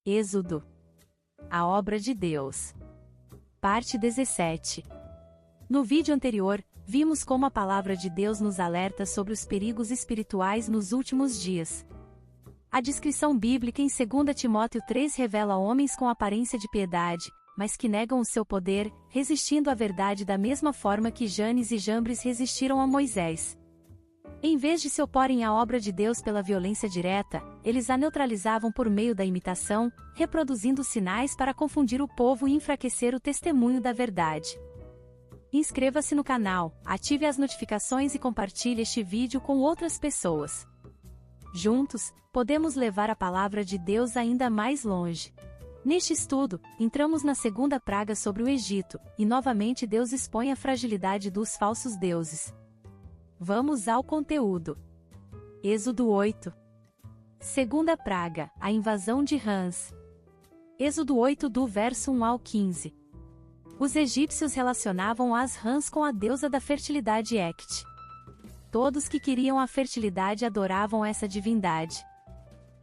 Êxodo. A obra de Deus. Parte 17. No vídeo anterior, vimos como a palavra de Deus nos alerta sobre os perigos espirituais nos últimos dias. A descrição bíblica em 2 Timóteo 3 revela homens com aparência de piedade, mas que negam o seu poder, resistindo à verdade da mesma forma que Janes e Jambres resistiram a Moisés. Em vez de se oporem à obra de Deus pela violência direta, eles a neutralizavam por meio da imitação, reproduzindo sinais para confundir o povo e enfraquecer o testemunho da verdade. Inscreva-se no canal, ative as notificações e compartilhe este vídeo com outras pessoas. Juntos, podemos levar a palavra de Deus ainda mais longe. Neste estudo, entramos na segunda praga sobre o Egito, e novamente Deus expõe a fragilidade dos falsos deuses. Vamos ao conteúdo. Êxodo 8. Segunda praga, a invasão de rãs. Êxodo 8 do verso 1 ao 15. Os egípcios relacionavam as rãs com a deusa da fertilidade Hecate. Todos que queriam a fertilidade adoravam essa divindade.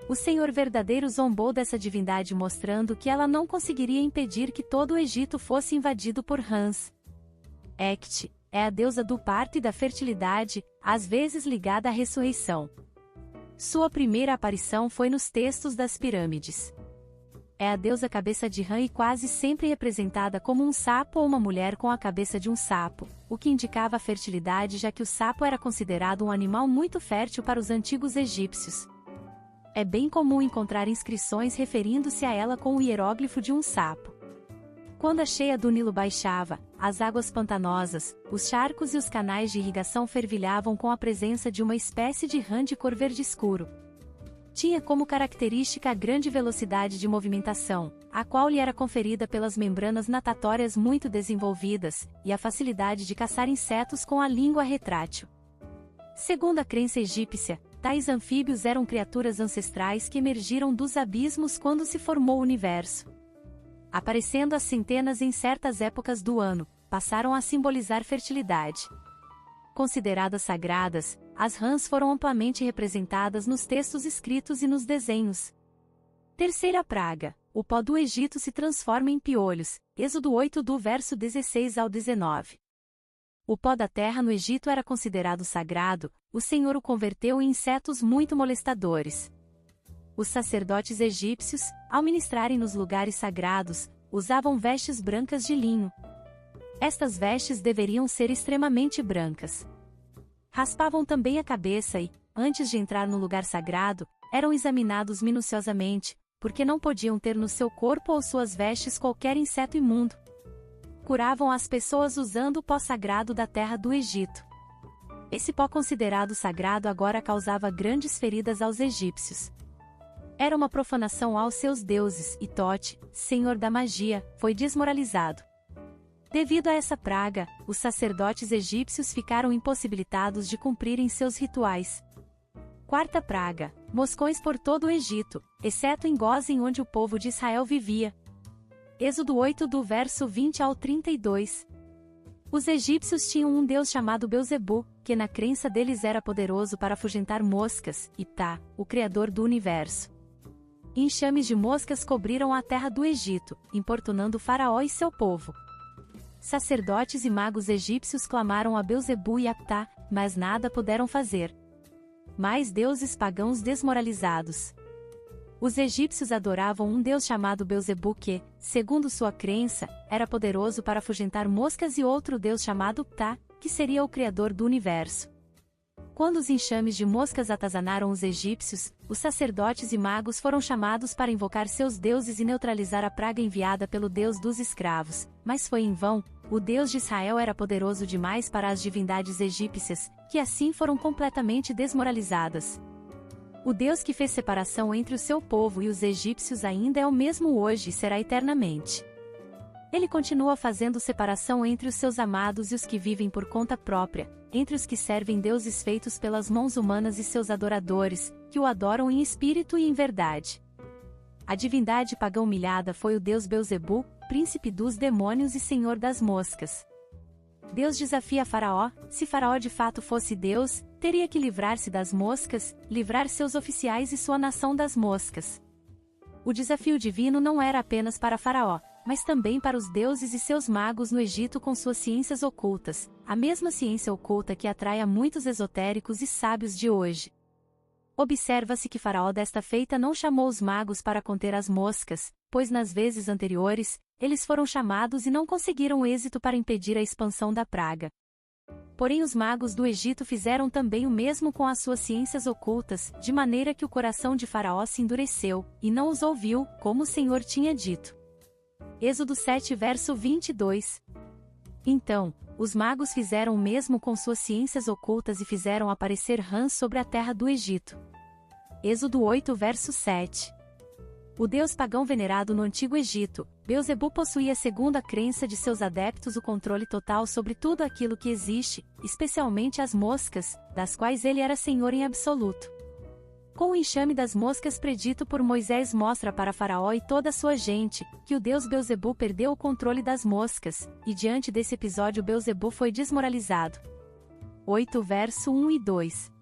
O Senhor verdadeiro zombou dessa divindade, mostrando que ela não conseguiria impedir que todo o Egito fosse invadido por rãs. Hecate é a deusa do parto e da fertilidade, às vezes ligada à ressurreição. Sua primeira aparição foi nos textos das pirâmides. É a deusa cabeça de rã e quase sempre representada como um sapo ou uma mulher com a cabeça de um sapo, o que indicava a fertilidade, já que o sapo era considerado um animal muito fértil para os antigos egípcios. É bem comum encontrar inscrições referindo-se a ela com o hieróglifo de um sapo. Quando a cheia do Nilo baixava, as águas pantanosas, os charcos e os canais de irrigação fervilhavam com a presença de uma espécie de rã de cor verde escuro. Tinha como característica a grande velocidade de movimentação, a qual lhe era conferida pelas membranas natatórias muito desenvolvidas, e a facilidade de caçar insetos com a língua retrátil. Segundo a crença egípcia, tais anfíbios eram criaturas ancestrais que emergiram dos abismos quando se formou o universo. Aparecendo às centenas em certas épocas do ano, passaram a simbolizar fertilidade. Consideradas sagradas, as rãs foram amplamente representadas nos textos escritos e nos desenhos. Terceira praga, o pó do Egito se transforma em piolhos, Êxodo 8 do verso 16 ao 19. O pó da terra no Egito era considerado sagrado, o Senhor o converteu em insetos muito molestadores. Os sacerdotes egípcios, ao ministrarem nos lugares sagrados, usavam vestes brancas de linho. Estas vestes deveriam ser extremamente brancas. Raspavam também a cabeça e, antes de entrar no lugar sagrado, eram examinados minuciosamente, porque não podiam ter no seu corpo ou suas vestes qualquer inseto imundo. Curavam as pessoas usando o pó sagrado da terra do Egito. Esse pó considerado sagrado agora causava grandes feridas aos egípcios. Era uma profanação aos seus deuses, e Tote, senhor da magia, foi desmoralizado. Devido a essa praga, os sacerdotes egípcios ficaram impossibilitados de cumprirem seus rituais. Quarta praga, moscões por todo o Egito, exceto em Gósen, onde o povo de Israel vivia. Êxodo 8 do verso 20 ao 32. Os egípcios tinham um deus chamado Belzebu, que na crença deles era poderoso para afugentar moscas, e Ptah, o criador do universo. Enxames de moscas cobriram a terra do Egito, importunando Faraó e seu povo. Sacerdotes e magos egípcios clamaram a Belzebu e a Ptah, mas nada puderam fazer. Mais deuses pagãos desmoralizados. Os egípcios adoravam um deus chamado Belzebu que, segundo sua crença, era poderoso para afugentar moscas, e outro deus chamado Ptah, que seria o criador do universo. Quando os enxames de moscas atazanaram os egípcios, os sacerdotes e magos foram chamados para invocar seus deuses e neutralizar a praga enviada pelo deus dos escravos, mas foi em vão. O Deus de Israel era poderoso demais para as divindades egípcias, que assim foram completamente desmoralizadas. O Deus que fez separação entre o seu povo e os egípcios ainda é o mesmo hoje e será eternamente. Ele continua fazendo separação entre os seus amados e os que vivem por conta própria, entre os que servem deuses feitos pelas mãos humanas e seus adoradores, que o adoram em espírito e em verdade. A divindade pagã humilhada foi o deus Belzebu, príncipe dos demônios e senhor das moscas. Deus desafia Faraó: se Faraó de fato fosse Deus, teria que livrar-se das moscas, livrar seus oficiais e sua nação das moscas. O desafio divino não era apenas para Faraó, mas também para os deuses e seus magos no Egito com suas ciências ocultas, a mesma ciência oculta que atrai a muitos esotéricos e sábios de hoje. Observa-se que Faraó desta feita não chamou os magos para conter as moscas, pois nas vezes anteriores, eles foram chamados e não conseguiram êxito para impedir a expansão da praga. Porém os magos do Egito fizeram também o mesmo com as suas ciências ocultas, de maneira que o coração de Faraó se endureceu, e não os ouviu, como o Senhor tinha dito. Êxodo 7 verso 22. Então, os magos fizeram o mesmo com suas ciências ocultas e fizeram aparecer rãs sobre a terra do Egito. Êxodo 8 verso 7. O deus pagão venerado no Antigo Egito, Beelzebu possuía, segundo a crença de seus adeptos, o controle total sobre tudo aquilo que existe, especialmente as moscas, das quais ele era senhor em absoluto. Com o enxame das moscas predito por Moisés mostra para Faraó e toda a sua gente, que o deus Beelzebu perdeu o controle das moscas, e diante desse episódio Beelzebu foi desmoralizado. 8 verso 1 e 2.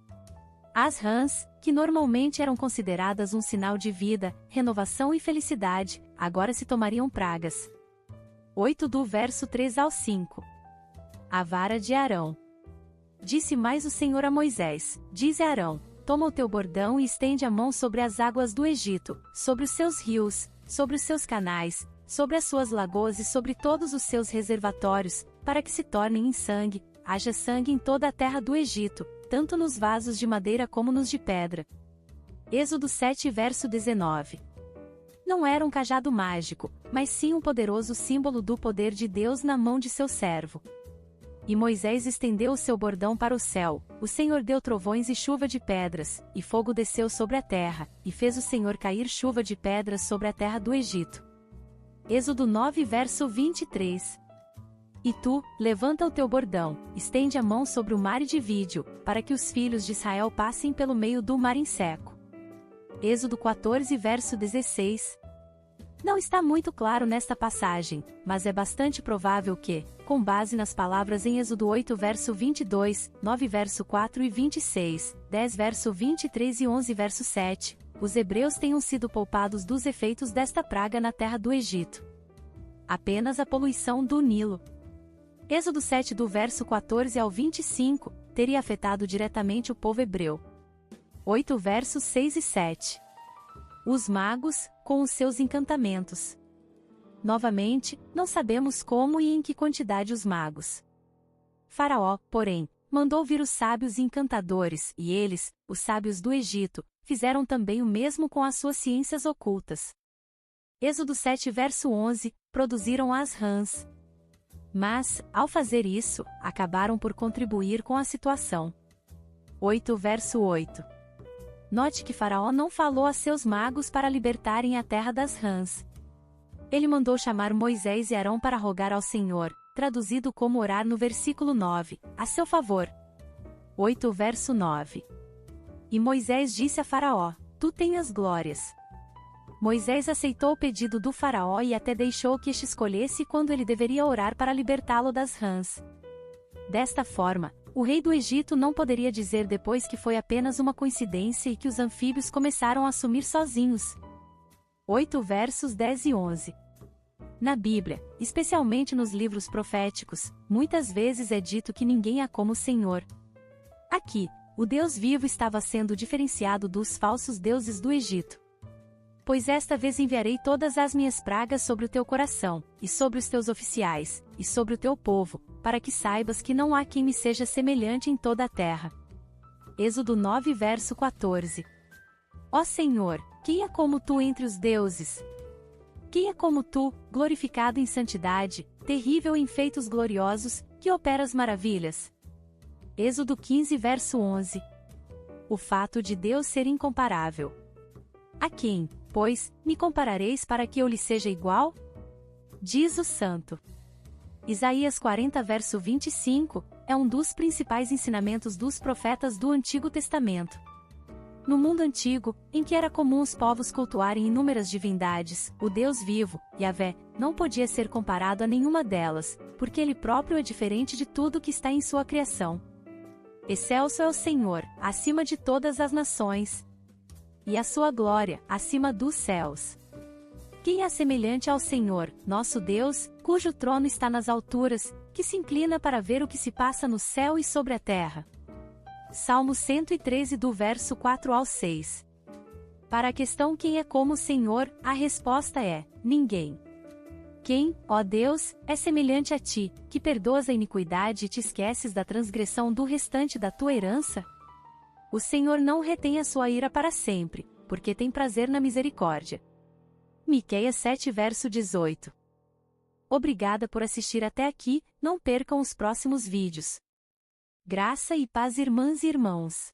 As rãs, que normalmente eram consideradas um sinal de vida, renovação e felicidade, agora se tornariam pragas. 8 do verso 3 ao 5. A vara de Arão. Disse mais o Senhor a Moisés: dize a Arão: toma o teu bordão e estende a mão sobre as águas do Egito, sobre os seus rios, sobre os seus canais, sobre as suas lagoas e sobre todos os seus reservatórios, para que se tornem em sangue, haja sangue em toda a terra do Egito, tanto nos vasos de madeira como nos de pedra. Êxodo 7 verso 19. Não era um cajado mágico, mas sim um poderoso símbolo do poder de Deus na mão de seu servo. E Moisés estendeu o seu bordão para o céu, o Senhor deu trovões e chuva de pedras, e fogo desceu sobre a terra, e fez o Senhor cair chuva de pedras sobre a terra do Egito. Êxodo 9 verso 23. E tu, levanta o teu bordão, estende a mão sobre o mar e divide-o, para que os filhos de Israel passem pelo meio do mar em seco. Êxodo 14 verso 16. Não está muito claro nesta passagem, mas é bastante provável que, com base nas palavras em Êxodo 8 verso 22, 9 verso 4 e 26, 10 verso 23 e 11 verso 7, os hebreus tenham sido poupados dos efeitos desta praga na terra do Egito. Apenas a poluição do Nilo. Êxodo 7 do verso 14 ao 25, teria afetado diretamente o povo hebreu. 8 versos 6 e 7. Os magos, com os seus encantamentos. Novamente, não sabemos como e em que quantidade os magos. Faraó, porém, mandou vir os sábios e encantadores, e eles, os sábios do Egito, fizeram também o mesmo com as suas ciências ocultas. Êxodo 7 verso 11, produziram as rãs. Mas, ao fazer isso, acabaram por contribuir com a situação. 8 verso 8. Note que Faraó não falou a seus magos para libertarem a terra das rãs. Ele mandou chamar Moisés e Arão para rogar ao Senhor, traduzido como orar no versículo 9, a seu favor. 8 verso 9. E Moisés disse a Faraó: tu tenhas glórias. Moisés aceitou o pedido do Faraó e até deixou que este escolhesse quando ele deveria orar para libertá-lo das rãs. Desta forma, o rei do Egito não poderia dizer depois que foi apenas uma coincidência e que os anfíbios começaram a sumir sozinhos. 8 versos 10 e 11. Na Bíblia, especialmente nos livros proféticos, muitas vezes é dito que ninguém há como o Senhor. Aqui, o Deus vivo estava sendo diferenciado dos falsos deuses do Egito. Pois esta vez enviarei todas as minhas pragas sobre o teu coração, e sobre os teus oficiais, e sobre o teu povo, para que saibas que não há quem me seja semelhante em toda a terra. Êxodo 9 verso 14. Ó Senhor, quem é como tu entre os deuses? Quem é como tu, glorificado em santidade, terrível em feitos gloriosos, que operas maravilhas? Êxodo 15 verso 11. O fato de Deus ser incomparável. A quem, pois, me comparareis para que eu lhe seja igual? Diz o Santo. Isaías 40 verso 25, é um dos principais ensinamentos dos profetas do Antigo Testamento. No mundo antigo, em que era comum os povos cultuarem inúmeras divindades, o Deus vivo, Yahvé, não podia ser comparado a nenhuma delas, porque ele próprio é diferente de tudo que está em sua criação. Excelso é o Senhor, acima de todas as nações, e a sua glória, acima dos céus. Quem é semelhante ao Senhor, nosso Deus, cujo trono está nas alturas, que se inclina para ver o que se passa no céu e sobre a terra? Salmo 113 do verso 4 ao 6. Para a questão quem é como o Senhor, a resposta é: ninguém. Quem, ó Deus, é semelhante a ti, que perdoas a iniquidade e te esqueces da transgressão do restante da tua herança? O Senhor não retém a sua ira para sempre, porque tem prazer na misericórdia. Miqueias 7 verso 18. Obrigada por assistir até aqui, não percam os próximos vídeos. Graça e paz, irmãs e irmãos.